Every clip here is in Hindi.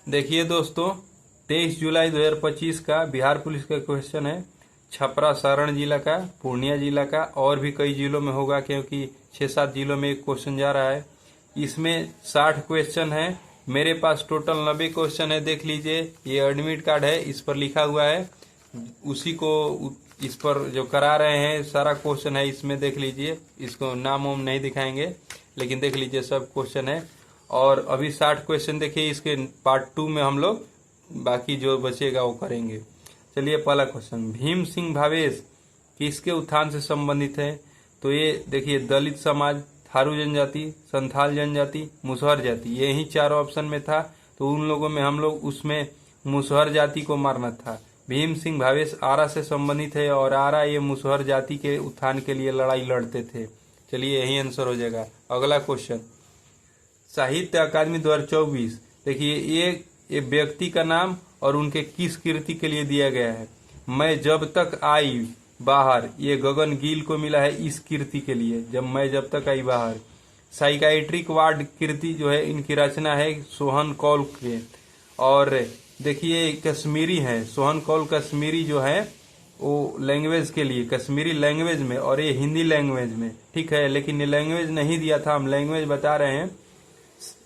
देखिए दोस्तों, 23 जुलाई 2025 का बिहार पुलिस का क्वेश्चन है। छपरा सारण जिला का, पूर्णिया जिला का, और भी कई जिलों में होगा क्योंकि 6-7 जिलों में एक क्वेश्चन जा रहा है। इसमें 60 क्वेश्चन है। मेरे पास टोटल 90 क्वेश्चन है। देख लीजिए, ये एडमिट कार्ड है, इस पर लिखा हुआ है। उसी को इस पर जो करा रहे हैं सारा क्वेश्चन है, इसमें देख लीजिए। इसको नाम वाम नहीं दिखाएंगे, लेकिन देख लीजिए सब क्वेश्चन है। और अभी 60 क्वेश्चन देखिए, इसके पार्ट 2 में हम लोग बाकी जो बचेगा वो करेंगे। चलिए, पहला क्वेश्चन, भीम सिंह भावेश किसके उत्थान से संबंधित है? तो ये देखिए, दलित समाज, थारू जनजाति, संथाल जनजाति, मुसहर जाति, ये ही चारों ऑप्शन में था। तो उन लोगों में हम लोग उसमें मुसहर जाति को मारना था। भीम सिंह भावेश आरा से संबंधित है और आरा ये मुसहर जाति के उत्थान के लिए लड़ाई लड़ते थे। चलिए, यही आंसर हो जाएगा। अगला क्वेश्चन, साहित्य अकादमी 2024, देखिए ये व्यक्ति का नाम और उनके किस कृति के लिए दिया गया है? मैं जब तक आई बाहर, ये गगन गिल को मिला है इस कृति के लिए, जब तक आई बाहर। साइकाइट्रिक वार्ड कृति जो है, इनकी रचना है सोहन कौल के। और देखिए, कश्मीरी है, सोहन कौल कश्मीरी जो है वो लैंग्वेज के लिए, कश्मीरी लैंग्वेज में, और ये हिंदी लैंग्वेज में, ठीक है। लेकिन ये लैंग्वेज नहीं दिया था, हम लैंग्वेज बता रहे हैं।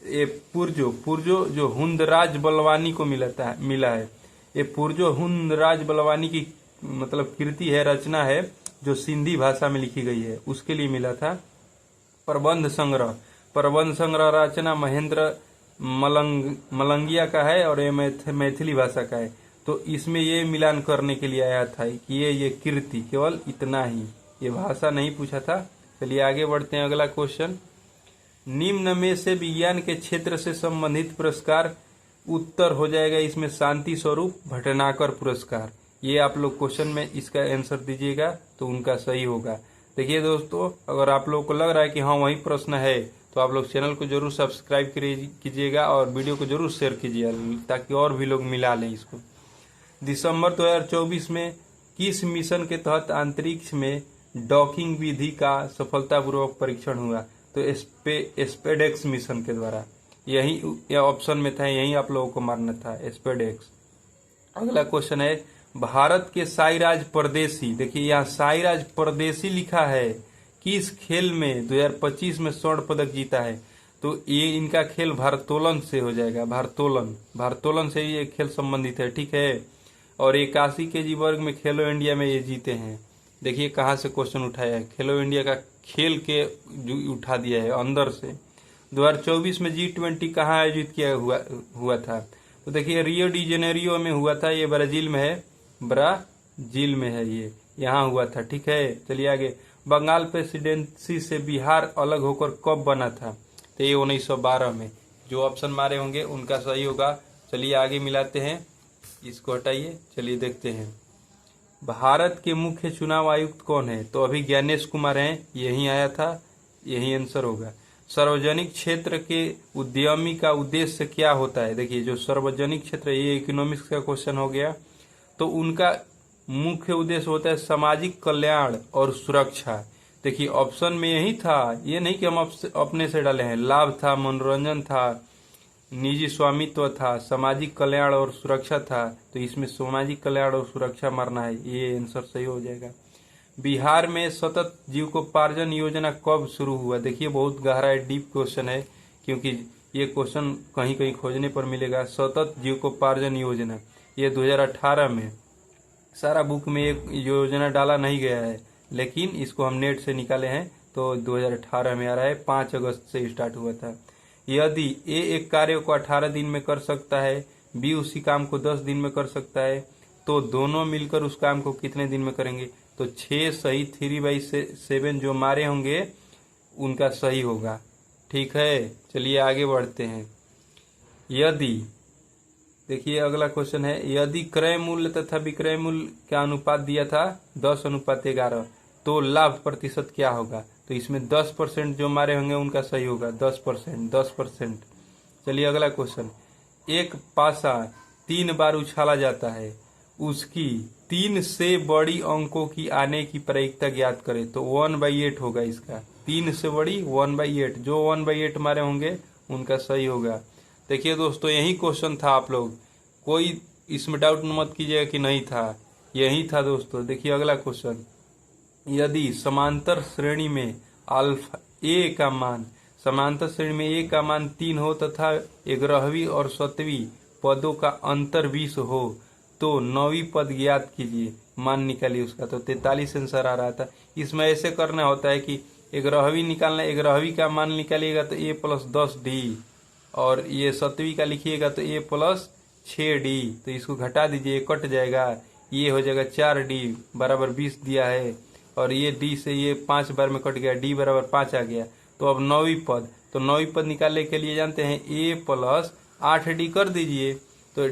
ये पुरजो जो हुंदराज बलवानी को मिला है। ये पुरजो हुंदराज बलवानी की मतलब कृति है, रचना है, जो सिंधी भाषा में लिखी गई है, उसके लिए मिला था। प्रबंध संग्रह रचना महेंद्र मलंगिया का है और ये मैथिली भाषा का है। तो इसमें ये मिलान करने के लिए आया था कि ये कृति, केवल इतना ही, ये भाषा नहीं पूछा था। चलिए आगे बढ़ते हैं। अगला क्वेश्चन, निम्न में से विज्ञान के क्षेत्र से संबंधित पुरस्कार, उत्तर हो जाएगा इसमें शांति स्वरूप भटनागर पुरस्कार। ये आप लोग क्वेश्चन में इसका आंसर दीजिएगा तो उनका सही होगा। देखिए दोस्तों, अगर आप लोग को लग रहा है कि हाँ वही प्रश्न है, तो आप लोग चैनल को जरूर सब्सक्राइब कीजिएगा और वीडियो को जरूर शेयर कीजिएगा, ताकि और भी लोग मिला लें इसको। दिसंबर 2024 में किस मिशन के तहत अंतरिक्ष में डॉकिंग विधि का सफलतापूर्वक परीक्षण हुआ? तो स्पेडेक्स मिशन के द्वारा। यही ऑप्शन में था, यही आप लोगों को मारना था, स्पेडेक्स। अगला क्वेश्चन है, भारत के साईराज परदेसी, देखिए यहाँ साईराज परदेसी लिखा है, किस खेल में 2025 में स्वर्ण पदक जीता है? तो ये इनका खेल भारोत्तोलन से हो जाएगा। भारोत्तोलन से ये खेल संबंधित है, ठीक है। और 81 केजी वर्ग में खेलो इंडिया में ये जीते हैं। देखिए कहाँ से क्वेश्चन उठाया है, खेलो इंडिया का खेल के उठा दिया है अंदर से। 2024 में G20 कहाँ आयोजित किया हुआ था? तो देखिए रियो डी जेनेरियो में हुआ था, ये ब्राजील में है, ब्राजील में है, ये यहाँ हुआ था, ठीक है। चलिए आगे, बंगाल प्रेसिडेंसी से बिहार अलग होकर कब बना था? तो ये 1912 में। जो ऑप्शन मारे होंगे उनका सही होगा। चलिए आगे मिलाते हैं, इसको हटाइए। चलिए देखते हैं, भारत के मुख्य चुनाव आयुक्त कौन है? तो अभी ज्ञानेश कुमार हैं, यही आया था, यही आंसर होगा। सार्वजनिक क्षेत्र के उद्यमी का उद्देश्य क्या होता है? देखिए जो सार्वजनिक क्षेत्र, ये इकोनॉमिक्स का क्वेश्चन हो गया। तो उनका मुख्य उद्देश्य होता है सामाजिक कल्याण और सुरक्षा। देखिए ऑप्शन में यही था, ये नहीं कि हम अपने से डाले हैं। लाभ था, मनोरंजन था, निजी स्वामित्व था, सामाजिक कल्याण और सुरक्षा था। तो इसमें सामाजिक कल्याण और सुरक्षा मारना है, ये आंसर सही हो जाएगा। बिहार में सतत जीविकोपार्जन योजना कब शुरू हुआ? देखिए बहुत गहरा डीप क्वेश्चन है, क्योंकि ये क्वेश्चन कहीं कहीं खोजने पर मिलेगा। सतत जीविकोपार्जन योजना ये 2018 में, सारा बुक में एक योजना डाला नहीं गया है, लेकिन इसको हम नेट से निकाले हैं, तो 2018 में आ रहा है। 5 अगस्त से स्टार्ट हुआ था। यदि ए एक कार्य को 18 दिन में कर सकता है, बी उसी काम को 10 दिन में कर सकता है, तो दोनों मिलकर उस काम को कितने दिन में करेंगे? तो 6 सही, 3/7 जो मारे होंगे उनका सही होगा, ठीक है। चलिए आगे बढ़ते हैं। यदि, देखिए अगला क्वेश्चन है, यदि क्रय मूल्य तथा विक्रय मूल्य का अनुपात दिया था 10:11, तो लाभ प्रतिशत क्या होगा? तो इसमें 10% जो मारे होंगे उनका सही होगा, 10%। चलिए अगला क्वेश्चन, एक पासा 3 बार उछाला जाता है, उसकी 3 से बड़ी अंकों की आने की प्रायिकता ज्ञात करें। तो 1/8 होगा इसका, 3 से बड़ी 1/8, जो 1/8 मारे होंगे उनका सही होगा। देखिए दोस्तों, यही क्वेश्चन था। आप लोग कोई इसमें डाउट मत कीजिएगा कि नहीं था, यही था दोस्तों। देखिए अगला क्वेश्चन, यदि समांतर श्रेणी में अल्फा ए का मान, समांतर श्रेणी में ए का मान 3 हो तथा 11वीं और 7वीं पदों का अंतर 20 हो तो 9वीं पद ज्ञात कीजिए, मान निकालिए उसका। तो 43 आंसर आ रहा था। इसमें ऐसे करना होता है कि 11वीं निकालना, 11वीं का मान निकालिएगा तो a + 10d, और ये 7वीं का लिखिएगा तो a + 6d। तो इसको घटा दीजिए, कट जाएगा, ये हो जाएगा 4d बराबर 20 दिया है, और ये d से ये 5 बार में कट गया, d बराबर 5 आ गया। तो अब 9वीं पद, तो 9वीं पद निकालने के लिए जानते हैं a + 8d कर दीजिए, तो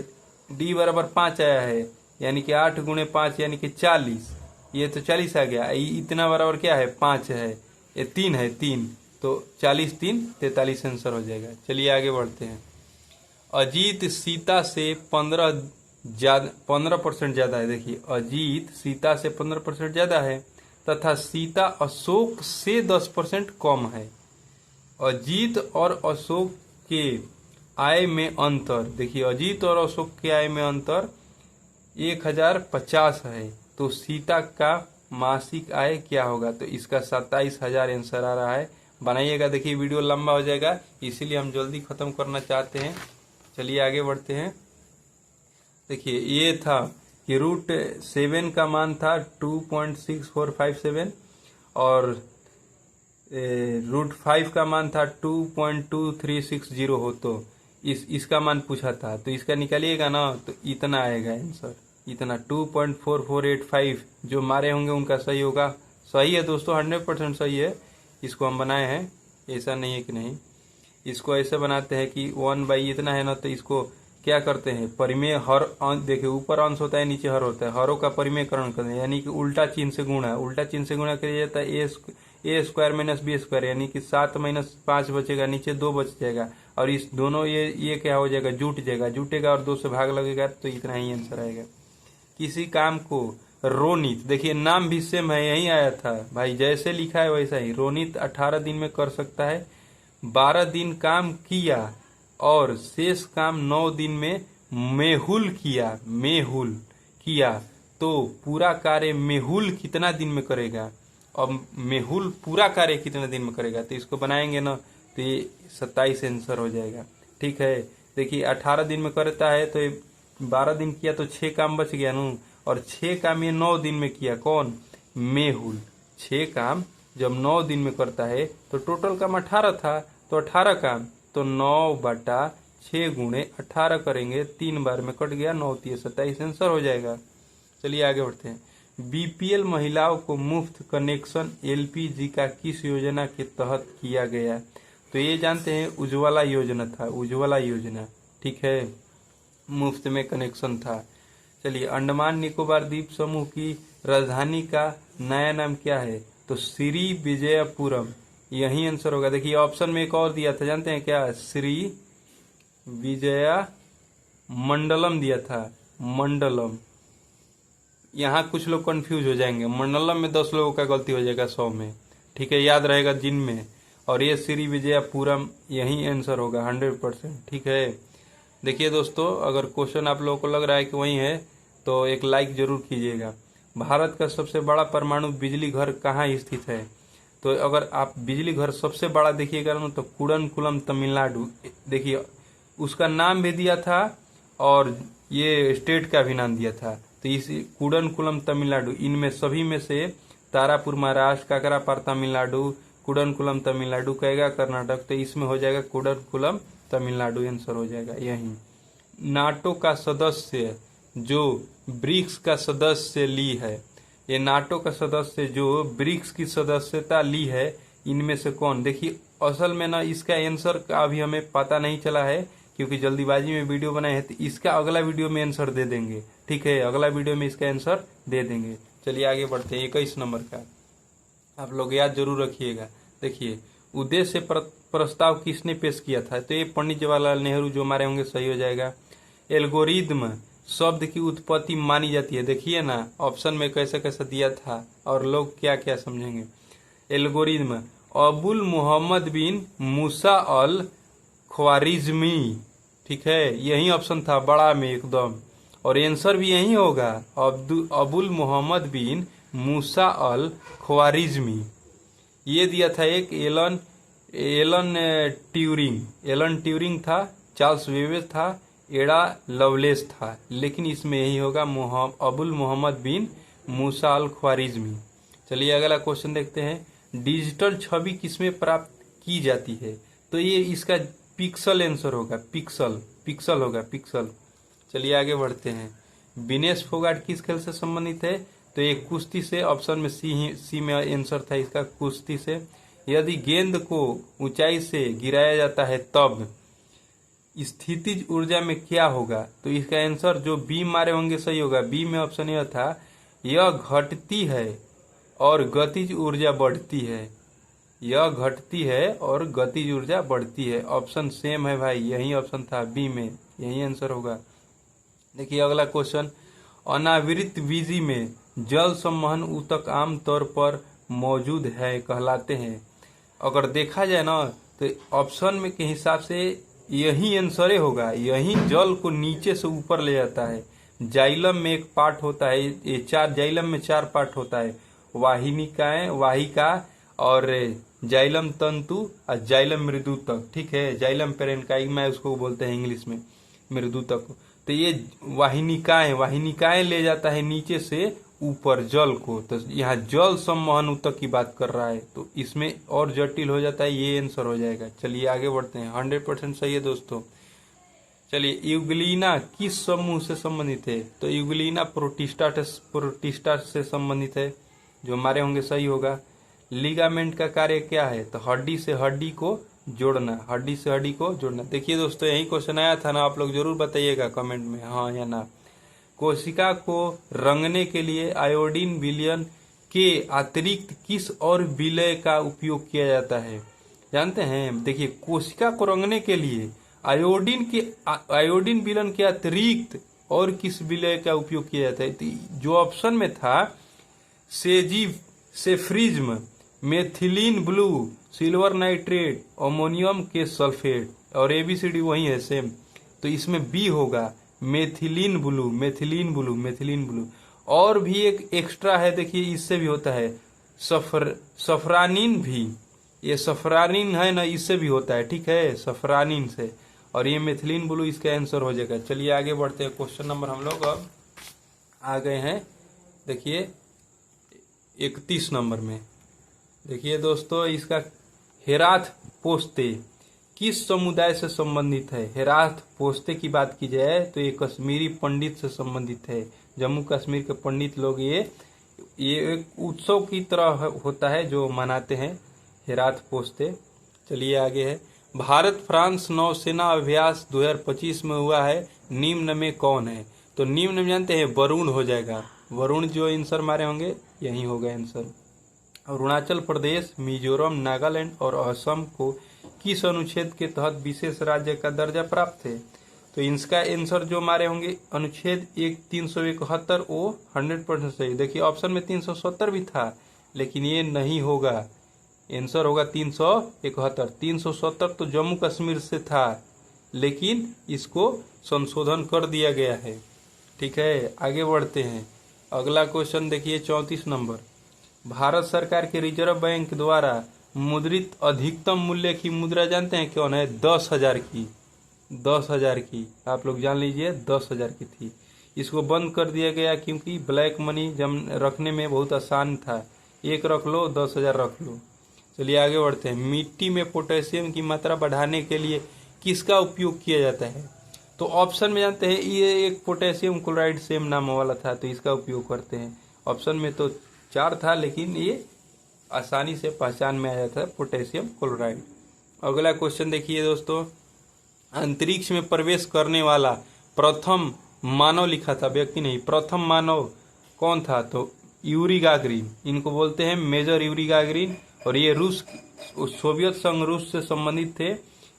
d बराबर 5 आया है, यानी कि 8 × 5 यानी कि 40, ये तो 40 आ गया। इतना बराबर क्या है, 5 है, ये 3 है, 3, तो 40 3 43 आंसर हो जाएगा। चलिए आगे बढ़ते हैं। अजीत सीता से 15% ज्यादा है। देखिए अजीत सीता से 15% ज्यादा है तथा सीता अशोक से 10% कम है। अजीत और अशोक के आय में अंतर, देखिए अजीत और अशोक के आय में अंतर 1050 है, तो सीता का मासिक आय क्या होगा? तो इसका 27,000 आंसर आ रहा है। बनाइएगा, देखिए वीडियो लंबा हो जाएगा, इसीलिए हम जल्दी खत्म करना चाहते हैं। चलिए आगे बढ़ते हैं। देखिए ये था कि √7 का मान था 2.6457 और √5 का मान था 2.2360 हो, तो इसका मान पूछा था, तो इसका निकालिएगा ना तो इतना आएगा आंसर, इतना 2.4485 जो मारे होंगे उनका सही होगा। सही है दोस्तों, 100% सही है। इसको हम बनाए हैं, ऐसा नहीं है कि नहीं। इसको ऐसे बनाते हैं कि 1/, इतना है ना, तो इसको क्या करते हैं, परिमेय हर अंश, देखिए ऊपर अंश होता है, नीचे हर होता है, हरों का परिमेयकरण करते हैं, यानी कि उल्टा चिन्ह से गुणा, उल्टा चिन्ह से गुणा किया जाता है a² - b², यानी कि 7 - 5 बचेगा, नीचे 2 बच जाएगा, और इस दोनों ये क्या हो जाएगा, जुट जाएगा, जुटेगा और 2 से भाग लगेगा, तो इतना ही आंसर आएगा। किसी काम को रोनित, देखिए नाम भी सेम है, यही आया था भाई, जैसे लिखा है वैसा ही। रोनित 18 दिन में कर सकता है, 12 दिन काम किया और शेष काम 9 दिन में मेहुल किया, तो पूरा कार्य मेहुल कितना दिन में करेगा? अब मेहुल पूरा कार्य कितने दिन में करेगा? तो इसको बनाएंगे ना तो ये 27 आंसर हो जाएगा। ठीक है, देखिए 18 दिन में करता है तो 12 दिन किया तो 6 काम बच गया नू, और 6 काम ये 9 दिन में किया, कौन? मेहुल। 6 काम जब 9 दिन में करता है तो टोटल काम 18 था, तो 18 काम, तो 9/6 × 18 करेंगे, 3 बार में कट गया, 9 × 27 आंसर हो जाएगा। चलिए आगे बढ़ते हैं। बीपीएल महिलाओं को मुफ्त कनेक्शन एलपीजी का किस योजना के तहत किया गया? तो ये जानते हैं उज्ज्वला योजना था, उज्ज्वला योजना। ठीक है, मुफ्त में कनेक्शन था। चलिए, अंडमान निकोबार द्वीप समूह की राजधानी का नया नाम क्या है? तो श्री विजयपुरम, यही आंसर होगा। देखिए ऑप्शन में एक और दिया था, जानते हैं क्या? श्री विजया मंडलम दिया था, मंडलम। यहाँ कुछ लोग कंफ्यूज हो जाएंगे, मंडलम में 10 लोगों का गलती हो जाएगा 100 में। ठीक है, याद रहेगा जिन में, और ये श्री विजयपुरम, यही आंसर होगा 100%। ठीक है, देखिए दोस्तों, अगर क्वेश्चन आप लोगों को लग रहा है कि वही है तो एक लाइक जरूर कीजिएगा। भारत का सबसे बड़ा परमाणु बिजली घर कहाँ स्थित है? तो अगर आप बिजली घर सबसे बड़ा देखिएगा ना तो कुडनकुलम तमिलनाडु। देखिए उसका नाम भी दिया था और ये स्टेट का भी नाम दिया था, तो इस कुडनकुलम तमिलनाडु, इनमें सभी में से तारापुर महाराष्ट्र, काकरापार तमिलनाडु, कुडनकुलम तमिलनाडु, कैगा कर्नाटक, तो इसमें हो जाएगा कुडनकुलम तमिलनाडु आंसर हो जाएगा। यही नाटो का सदस्य जो ब्रिक्स का सदस्य ली है, ये नाटो का सदस्य जो ब्रिक्स की सदस्यता ली है, इनमें से कौन? देखिए असल में ना इसका आंसर का अभी हमें पता नहीं चला है, क्योंकि जल्दीबाजी में वीडियो बनाए हैं, तो इसका अगला वीडियो में आंसर दे देंगे। ठीक है, अगला वीडियो में इसका आंसर दे देंगे। चलिए आगे बढ़ते हैं। 21 नंबर का आप लोग याद जरूर रखिएगा। देखिए, उद्देश्य प्रस्ताव किसने पेश किया था? तो ये पंडित जवाहरलाल नेहरू, जो हमारे होंगे सही हो जाएगा। एल्गोरिदम शब्द की उत्पत्ति मानी जाती है। देखिए ना ऑप्शन में कैसे कैसे दिया था और लोग क्या क्या समझेंगे। एल्गोरिदम अबुल मोहम्मद बिन मूसा अल ख्वारिज़मी ठीक है, यही ऑप्शन था बड़ा में एकदम, और आंसर भी यही होगा, अबुल मोहम्मद बिन मूसा अल ख्वारिज्मी। ये दिया था एक एलन एलन एलन ट्यूरिंग था, चार्ल्स वेबेज था, एडा लवलेस था, लेकिन इसमें यही होगा अबुल मोहम्मद बिन मूसा अल ख्वारिज्मी। चलिए अगला क्वेश्चन देखते हैं। डिजिटल छवि किसमें प्राप्त की जाती है? तो ये इसका पिक्सल आंसर होगा, पिक्सल होगा, पिक्सल। चलिए आगे बढ़ते हैं। विनेश फोगाट किस खेल से संबंधित है? तो ये कुश्ती से, ऑप्शन में सी में आंसर था इसका, कुश्ती से। यदि गेंद को ऊंचाई से गिराया जाता है तब स्थितिज ऊर्जा में क्या होगा? तो इसका आंसर जो बी मारे होंगे सही होगा। बी में ऑप्शन यह था, यह घटती है और गतिज ऊर्जा बढ़ती है। यह घटती है और गतिज ऊर्जा बढ़ती है। ऑप्शन सेम है भाई, यही ऑप्शन था बी में, यही आंसर होगा। देखिए अगला क्वेश्चन। अनावृत बीजी में जल संवहन ऊतक आमतौर पर मौजूद है कहलाते हैं। अगर देखा जाए ना तो ऑप्शन में के हिसाब से यही आंसर होगा, यही जल को नीचे से ऊपर ले जाता है। जाइलम में एक पार्ट होता है, ये जाइलम में 4 पार्ट होता है, वाहिका और जाइलम तंतु और जाइलम मृदुतक। ठीक है, जाइलम पेरेन्काइमा उसको बोलते हैं इंग्लिश में, मृदुतक। तो ये वाहिनिकाएं ले जाता है नीचे से ऊपर जल को। तो यहाँ जल संवहन ऊतक की बात कर रहा है, तो इसमें और जटिल हो जाता है, ये आंसर हो जाएगा। चलिए आगे बढ़ते हैं। 100% सही है दोस्तों। चलिए यूग्लिना किस समूह से संबंधित है? तो यूग्लिना प्रोटिस्टा से संबंधित है, जो हमारे होंगे सही होगा। लिगामेंट का कार्य क्या है? तो हड्डी से हड्डी को जोड़ना, हड्डी से हड्डी को जोड़ना। देखिए दोस्तों यही क्वेश्चन आया था ना, आप लोग जरूर बताइएगा कमेंट में हाँ या ना। कोशिका को रंगने के लिए आयोडीन विलयन के अतिरिक्त किस और विलय का उपयोग किया जाता है? जानते हैं? देखिए कोशिका को रंगने के लिए आयोडीन विलयन के अतिरिक्त और किस विलय का उपयोग किया जाता है? तो जो ऑप्शन में था सेफ्रिज्म, methylene blue, silver nitrate, ammonium के सल्फेट, और एबीसीडी वही है सेम। तो इसमें बी होगा, मेथिलीन ब्लू। और भी एक एक्स्ट्रा है, देखिए इससे भी होता है सफरानिन भी, ये सफरानिन है ना, इससे भी होता है। ठीक है, सफरानिन से, और ये मेथिलीन ब्लू इसका आंसर हो जाएगा। चलिए आगे बढ़ते हैं। क्वेश्चन नंबर हम लोग अब आ गए हैं, देखिए 31 नंबर में। देखिए दोस्तों इसका हेराथ पोस्ते किस समुदाय से संबंधित है? हेराथ पोस्ते की बात की जाए तो ये कश्मीरी पंडित से संबंधित है। जम्मू कश्मीर के पंडित लोग ये एक उत्सव की तरह होता है जो मनाते हैं, हेराथ पोस्ते। चलिए आगे है। भारत फ्रांस नौसेना अभ्यास 2025 में हुआ है, निम्न में कौन है? तो निम्न में जानते हैं वरुण हो जाएगा, वरुण जो आंसर मारे होंगे यही होगा आंसर। अरुणाचल प्रदेश, मिजोरम, नागालैंड और असम को किस अनुच्छेद के तहत विशेष राज्य का दर्जा प्राप्त है? तो इसका आंसर जो मारे होंगे अनुच्छेद 371, वो 100% सही। देखिए ऑप्शन में 370 भी था, लेकिन ये नहीं होगा, आंसर होगा 371। 370 तो जम्मू कश्मीर से था, लेकिन इसको संशोधन कर दिया गया है। ठीक है, आगे बढ़ते हैं। अगला क्वेश्चन देखिए 34 नंबर। भारत सरकार के रिजर्व बैंक द्वारा मुद्रित अधिकतम मूल्य की मुद्रा जानते हैं कौन है? 10,000 की, 10,000 की, आप लोग जान लीजिए 10,000 की थी। इसको बंद कर दिया गया क्योंकि ब्लैक मनी जम रखने में बहुत आसान था, एक रख लो 10,000 रख लो। चलिए आगे बढ़ते हैं। मिट्टी में पोटेशियम की मात्रा बढ़ाने के लिए किसका उपयोग किया जाता है? तो ऑप्शन में जानते हैं ये एक पोटेशियम क्लोराइड सेम नाम वाला था, तो इसका उपयोग करते हैं। ऑप्शन में तो 4 था, लेकिन ये आसानी से पहचान में आ जाता है, पोटेशियम क्लोराइड। अगला क्वेश्चन देखिए दोस्तों। अंतरिक्ष में प्रवेश करने वाला प्रथम मानव लिखा था, व्यक्ति नहीं, प्रथम मानव कौन था? तो यूरी गागरिन, इनको बोलते हैं मेजर यूरी गागरिन, और ये सोवियत संघ रूस से संबंधित थे।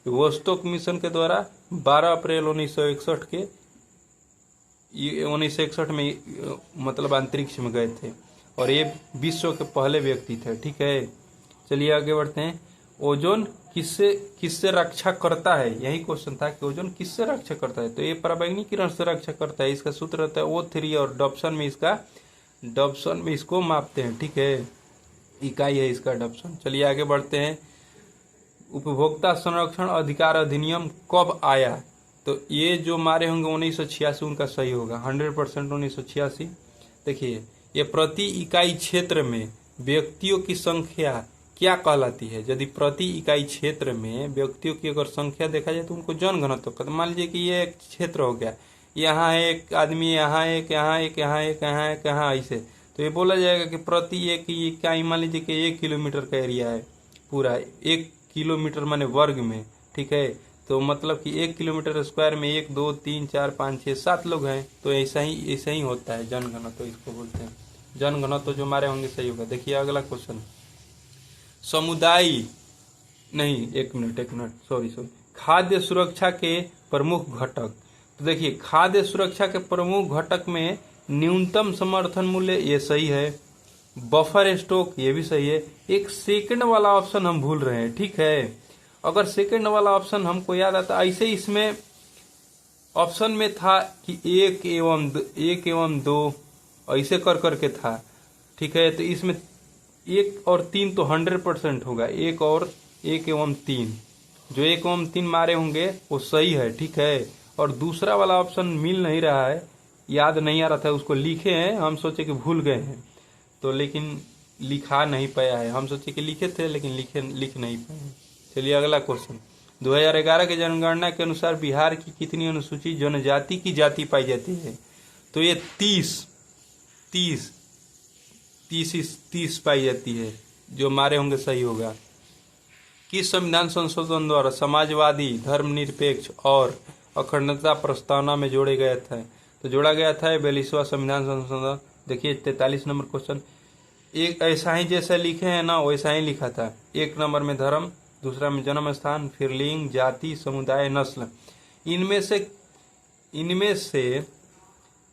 वोस्टोक मिशन के द्वारा 12 अप्रैल 1961 में मतलब अंतरिक्ष में गए थे, और ये विश्व के पहले व्यक्ति थे। ठीक है, चलिए आगे बढ़ते हैं। ओजोन किससे किससे रक्षा करता है, यही क्वेश्चन था कि ओजोन किससे रक्षा करता है। तो ये पराबैंगनी किरण से रक्षा करता है, इसका सूत्र रहता है O3 और डॉप्सन में इसको मापते हैं, ठीक है, इकाई है इसका डॉप्सन। चलिए आगे बढ़ते हैं। उपभोक्ता संरक्षण अधिकार अधिनियम कब आया? तो ये जो मारे होंगे 1986, उनका सही होगा 100% 1986। देखिए, ये प्रति इकाई क्षेत्र में व्यक्तियों की संख्या क्या कहलाती है? यदि प्रति इकाई क्षेत्र में व्यक्तियों की अगर संख्या देखा जाए तो उनको जनघनत्व कहते हैं। मान लीजिए कि ये एक क्षेत्र हो गया, यहाँ एक आदमी, यहाँ एक, यहाँ एक, यहाँ एक, यहाँ एक, यहाँ ऐसे, तो ये बोला जाएगा कि प्रति एक इकाई, मान लीजिए कि 1 किलोमीटर का एरिया है, पूरा 1 किलोमीटर माने वर्ग में, ठीक है, तो मतलब कि 1 किलोमीटर स्क्वायर में 1 2 3 4 5 6 7 लोग हैं। तो ऐसा ही होता है जनघनत्व, इसको बोलते हैं जनघनत्व। जो हमारे होंगे सही होगा। देखिए अगला क्वेश्चन, समुदाय नहीं, एक मिनट सॉरी, खाद्य सुरक्षा के प्रमुख घटक। तो देखिए, खाद्य सुरक्षा के प्रमुख घटक में न्यूनतम समर्थन मूल्य, ये सही है। बफर स्टॉक, ये भी सही है। एक सेकंड वाला ऑप्शन हम भूल रहे हैं, ठीक है, अगर सेकंड वाला ऑप्शन हमको याद आता, ऐसे इसमें ऑप्शन में था कि 1 एवं 2 ऐसे कर करके था, ठीक है, तो इसमें 1 और 3 तो 100% होगा, 1 एवं 3, जो 1 एवं 3 मारे होंगे वो सही है, ठीक है। और दूसरा वाला ऑप्शन मिल नहीं रहा है, याद नहीं आ रहा था, उसको लिखे हैं, हम सोचे कि भूल गए हैं, तो लेकिन लिखा नहीं पाया है। हम सोचे कि लिखे थे लेकिन लिख नहीं पाए। चलिए अगला क्वेश्चन, 2011 के जनगणना के अनुसार बिहार की कितनी अनुसूचित जनजाति की जाति पाई जाती है? तो ये 30 पाई जाती है, जो हमारे होंगे सही होगा। किस संविधान संशोधन द्वारा समाजवादी, धर्मनिरपेक्ष और अखंडता प्रस्तावना में जोड़े गया था? तो जोड़ा गया था 42वां संविधान संशोधन। देखिए 43 नंबर क्वेश्चन, एक ऐसा ही जैसा लिखे हैं ना वैसा ही लिखा था। 1 नंबर में धर्म, दूसरा में जन्म स्थान, फिर लिंग, जाति, समुदाय, नस्ल। इनमें से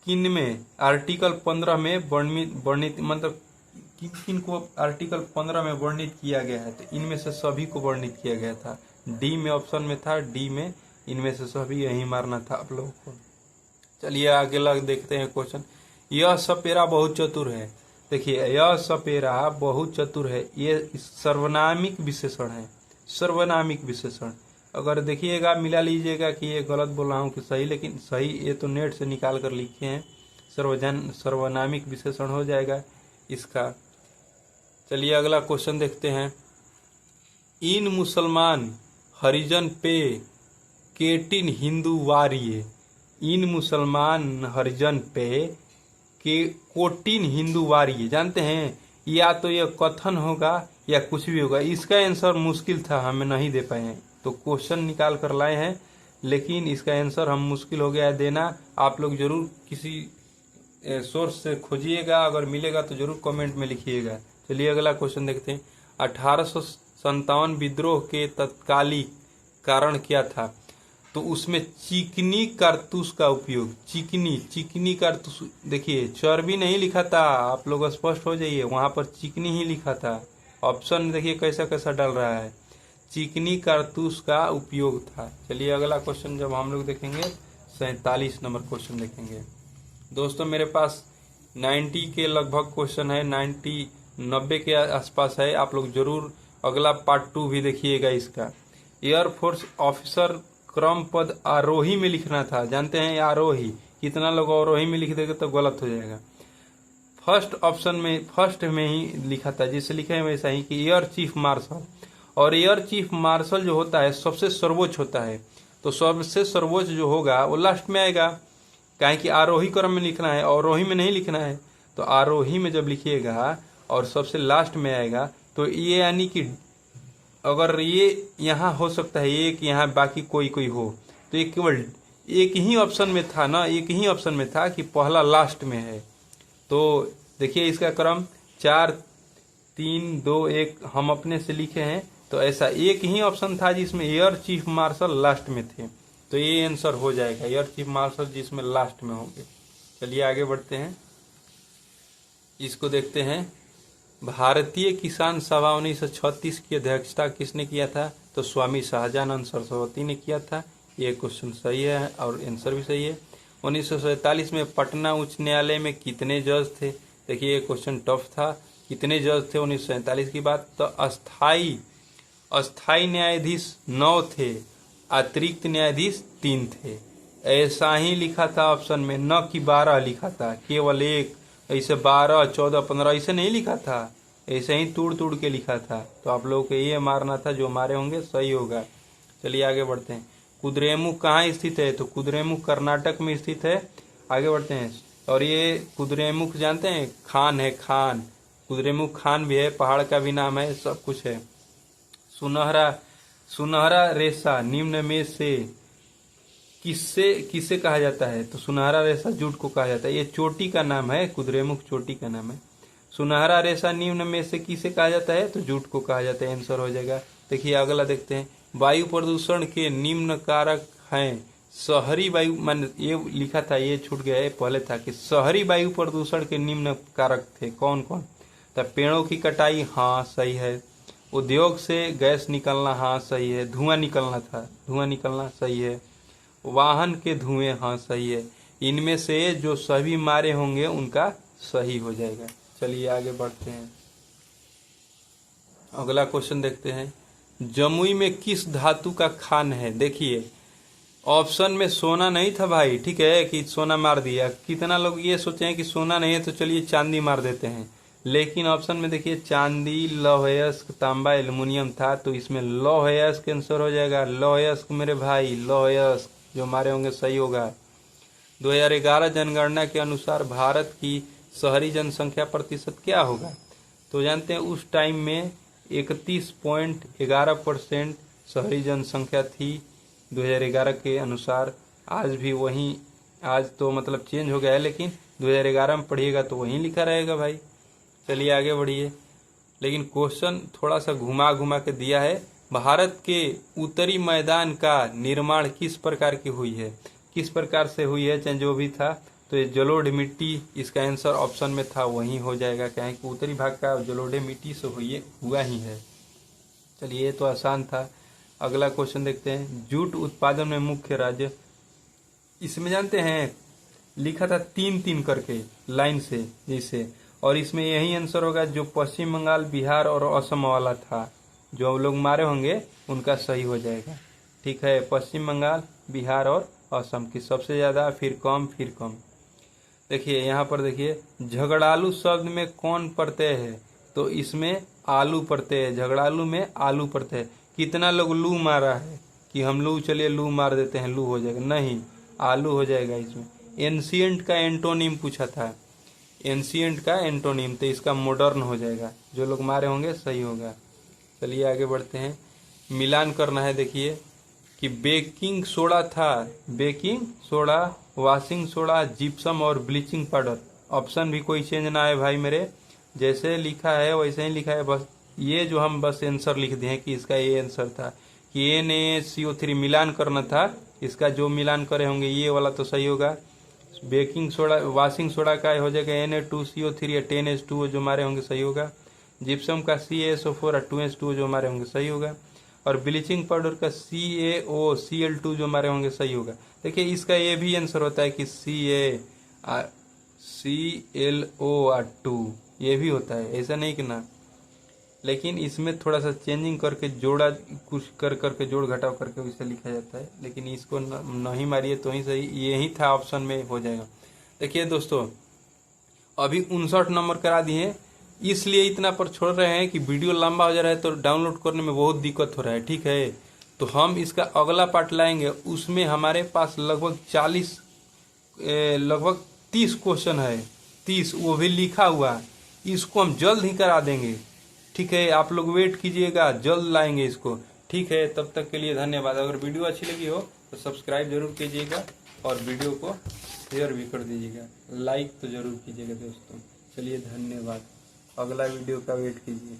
किनमें आर्टिकल 15 में वर्णित मतलब किन को आर्टिकल 15 में वर्णित किया गया है? तो इनमें से सभी को वर्णित किया गया था। डी में ऑप्शन में था, डी में इनमें से सभी, यही मारना था आप लोगों को। चलिए आगे लग देखते हैं क्वेश्चन, यह सपेरा बहुत चतुर है। देखिए, यह सपेरा बहुत चतुर है, ये सर्वनामिक विशेषण है, सर्वनामिक विशेषण। अगर देखिएगा मिला लीजिएगा कि ये गलत बोल रहा हूँ कि सही, लेकिन सही ये तो नेट से निकाल कर लिखे हैं, सर्वनामिक विशेषण हो जाएगा इसका। चलिए अगला क्वेश्चन देखते हैं, इन मुसलमान हरिजन पे केटिन हिंदू वारिये। इन मुसलमान हरिजन पे के कोटिन हिंदू वारिये, जानते हैं, या तो यह कथन होगा या कुछ भी होगा। इसका आंसर मुश्किल था, हमें नहीं दे पाए हैं, तो क्वेश्चन निकाल कर लाए हैं, लेकिन इसका आंसर हम मुश्किल हो गया है देना। आप लोग जरूर किसी सोर्स से खोजिएगा, अगर मिलेगा तो जरूर कमेंट में लिखिएगा। चलिए अगला क्वेश्चन देखते हैं, 1857 विद्रोह के तत्कालिक कारण क्या था? तो उसमें चिकनी कारतूस का उपयोग, चिकनी कारतूस, देखिए चर्बी नहीं लिखा था, आप लोग स्पष्ट हो जाइए, वहां पर चिकनी ही लिखा था। ऑप्शन देखिए कैसा कैसा डाल रहा है, चिकनी कारतूस का उपयोग था। चलिए अगला क्वेश्चन जब हम लोग देखेंगे 47 नंबर क्वेश्चन देखेंगे। दोस्तों मेरे पास 90 के लगभग क्वेश्चन है, 90 के आसपास है, आप लोग जरूर अगला पार्ट 2 भी देखिएगा इसका। एयरफोर्स ऑफिसर क्रम पद आरोही में लिखना था, जानते हैं आरोही, कितना लोग आरोही में लिख देंगे तो गलत हो जाएगा। फर्स्ट में ही लिखा था, जिसे लिखा है वैसा ही कि एयर चीफ मार्शल, और एयर चीफ मार्शल जो होता है सबसे सर्वोच्च होता है, तो सबसे सर्वोच्च जो होगा वो लास्ट में आएगा, काहे कि आरोही क्रम में लिखना है, आरोही में नहीं लिखना है। तो आरोही में जब लिखिएगा और सबसे लास्ट में आएगा, तो ये यानी कि अगर ये यहाँ हो सकता है एक, यहाँ बाकी कोई हो, तो ये केवल एक ही ऑप्शन में था ना, एक ही ऑप्शन में था कि पहला लास्ट में है। तो देखिए इसका क्रम 4 3 2 1 हम अपने से लिखे हैं, तो ऐसा एक ही ऑप्शन था जिसमें एयर चीफ मार्शल लास्ट में थे, तो ये आंसर हो जाएगा एयर चीफ मार्शल जिसमें लास्ट में होंगे। चलिए आगे बढ़ते हैं, इसको देखते हैं। भारतीय किसान सभा 1936 की अध्यक्षता किसने किया था? तो स्वामी शाहजानंद सरस्वती ने किया था। ये क्वेश्चन सही है और आंसर भी सही है। 1947 में पटना उच्च न्यायालय में कितने जज थे? देखिए ये क्वेश्चन टफ था। कितने जज थे 1947 की बात? तो अस्थाई न्यायाधीश 9 थे, अतिरिक्त न्यायाधीश 3 थे। ऐसा ही लिखा था ऑप्शन में, न कि 12 लिखा था, केवल एक। ऐसे 12, 14, 15 ऐसे नहीं लिखा था, ऐसे ही तोड़ तोड़ के लिखा था। तो आप लोगों को ये मारना था, जो मारे होंगे सही होगा। चलिए आगे बढ़ते हैं। कुद्रेमुख कहाँ स्थित है? तो कुद्रेमुख कर्नाटक में स्थित है। आगे बढ़ते हैं। और ये कुद्रेमुख जानते हैं? खान है, खान। कुद्रेमुख खान भी है, पहाड़ का भी नाम है, सब कुछ है। सुनहरा रेशा निम्न में से किससे कहा जाता है? तो सुनहरा रेशा जूट को कहा जाता है। ये चोटी का नाम है, कुद्रेमुख चोटी का नाम है। सुनहरा रेशा निम्न में से किसे कहा जाता है? तो जूट को कहा जाता है। आंसर हो जाएगा। देखिए अगला देखते हैं। वायु प्रदूषण के निम्न कारक हैं। शहरी वायु, मान ये लिखा था, ये छूट गया है, पहले था कि शहरी वायु प्रदूषण के निम्न कारक थे। कौन कौन? तो पेड़ों की कटाई, हाँ सही है। उद्योग से गैस निकलना, हाँ सही है। धुआं निकलना था, धुआं निकलना सही है। वाहन के धुएं, हाँ सही है। इनमें से जो सभी मारे होंगे उनका सही हो जाएगा। चलिए आगे बढ़ते हैं। अगला क्वेश्चन देखते हैं। जमुई में किस धातु का खान है? देखिए ऑप्शन में सोना नहीं था भाई, ठीक है, कि सोना मार दिया। कितना लोग ये सोचे हैं कि सोना नहीं है तो चलिए चांदी मार देते हैं, लेकिन ऑप्शन में देखिए चांदी, लौह अयस्क, तांबा, एल्युमिनियम था। तो इसमें लौह अयस्क आंसर हो जाएगा। लौह अयस्क मेरे भाई, लौह अयस्क जो मारे होंगे सही होगा। 2011 जनगणना के अनुसार भारत की शहरी जनसंख्या प्रतिशत क्या होगा? तो जानते हैं उस टाइम में 31.11% शहरी जनसंख्या थी 2011 के अनुसार। आज भी वही, आज तो मतलब चेंज हो गया है, लेकिन 2011 में पढ़िएगा तो वहीं लिखा रहेगा भाई। चलिए आगे बढ़िए। लेकिन क्वेश्चन थोड़ा सा घुमा घुमा के दिया है। भारत के उत्तरी मैदान का निर्माण किस प्रकार की हुई है? किस प्रकार से हुई है, चाहे जो भी था। तो ये जलोढ़ मिट्टी, इसका आंसर ऑप्शन में था, वही हो जाएगा। क्या है कि उत्तरी भाग का जलोढ़ मिट्टी से हुआ ही है। चलिए ये तो आसान था। अगला क्वेश्चन देखते हैं। जूट उत्पादन में मुख्य राज्य, इसमें जानते हैं लिखा था 3-3 करके लाइन से जैसे, और इसमें यही आंसर होगा जो पश्चिम बंगाल, बिहार और असम वाला था। जो लोग मारे होंगे उनका सही हो जाएगा। ठीक है, पश्चिम बंगाल, बिहार और असम की सबसे ज्यादा, फिर कम, फिर कम। देखिए यहाँ पर देखिए, झगड़ालू शब्द में कौन प्रत्यय है? तो इसमें आलू प्रत्यय है। झगड़ालू में आलू प्रत्यय। कितना लोग लू मारा है कि हम लू, चलिए लू मार देते हैं, लू हो जाएगा, नहीं आलू हो जाएगा इसमें। एंशिएंट का एंटोनिम पूछा था, एंशिएंट का एंटोनिम, तो इसका मॉडर्न हो जाएगा। जो लोग मारे होंगे सही होगा। चलिए आगे बढ़ते हैं। मिलान करना है। देखिए कि बेकिंग सोडा था, baking soda, washing soda, gypsum और ब्लीचिंग पाउडर। ऑप्शन भी कोई चेंज ना है भाई मेरे, जैसे लिखा है वैसे ही लिखा है। बस ये जो हम बस आंसर लिख दिए कि इसका ये आंसर था कि NaCO3 मिलान करना था। इसका जो मिलान करे होंगे ये वाला तो सही होगा। बेकिंग सोडा, वॉशिंग सोडा का हो जाएगा Na2CO3 या 10H2O जो हमारे होंगे सही होगा। जिप्सम का CaSO4 और 2H2O जो हमारे होंगे सही होगा। और ब्लीचिंग पाउडर का CaOCl2 जो हमारे होंगे सही होगा। देखिए इसका ये भी आंसर होता है कि CaClO2 ये भी होता है, ऐसा नहीं कि ना, लेकिन इसमें थोड़ा सा चेंजिंग करके जोड़ा, कुछ करके जोड़ घटाव करके उसे लिखा जाता है। लेकिन इसको नहीं मारिए तो ही सही, यही था ऑप्शन में हो जाएगा। देखिए दोस्तों अभी 59 नंबर करा दिए, इसलिए इतना पर छोड़ रहे हैं कि वीडियो लंबा हो जा रहा है तो डाउनलोड करने में बहुत दिक्कत हो रहा है। ठीक है, तो हम इसका अगला पार्ट लाएंगे, उसमें हमारे पास लगभग 30 क्वेश्चन है, 30 वो भी लिखा हुआ। इसको हम जल्द ही करा देंगे। ठीक है, आप लोग वेट कीजिएगा, जल्द लाएंगे इसको। ठीक है, तब तक के लिए धन्यवाद। अगर वीडियो अच्छी लगी हो तो सब्सक्राइब जरूर कीजिएगा और वीडियो को शेयर भी कर दीजिएगा, लाइक तो जरूर कीजिएगा दोस्तों। चलिए धन्यवाद, अगला वीडियो का वेट कीजिए।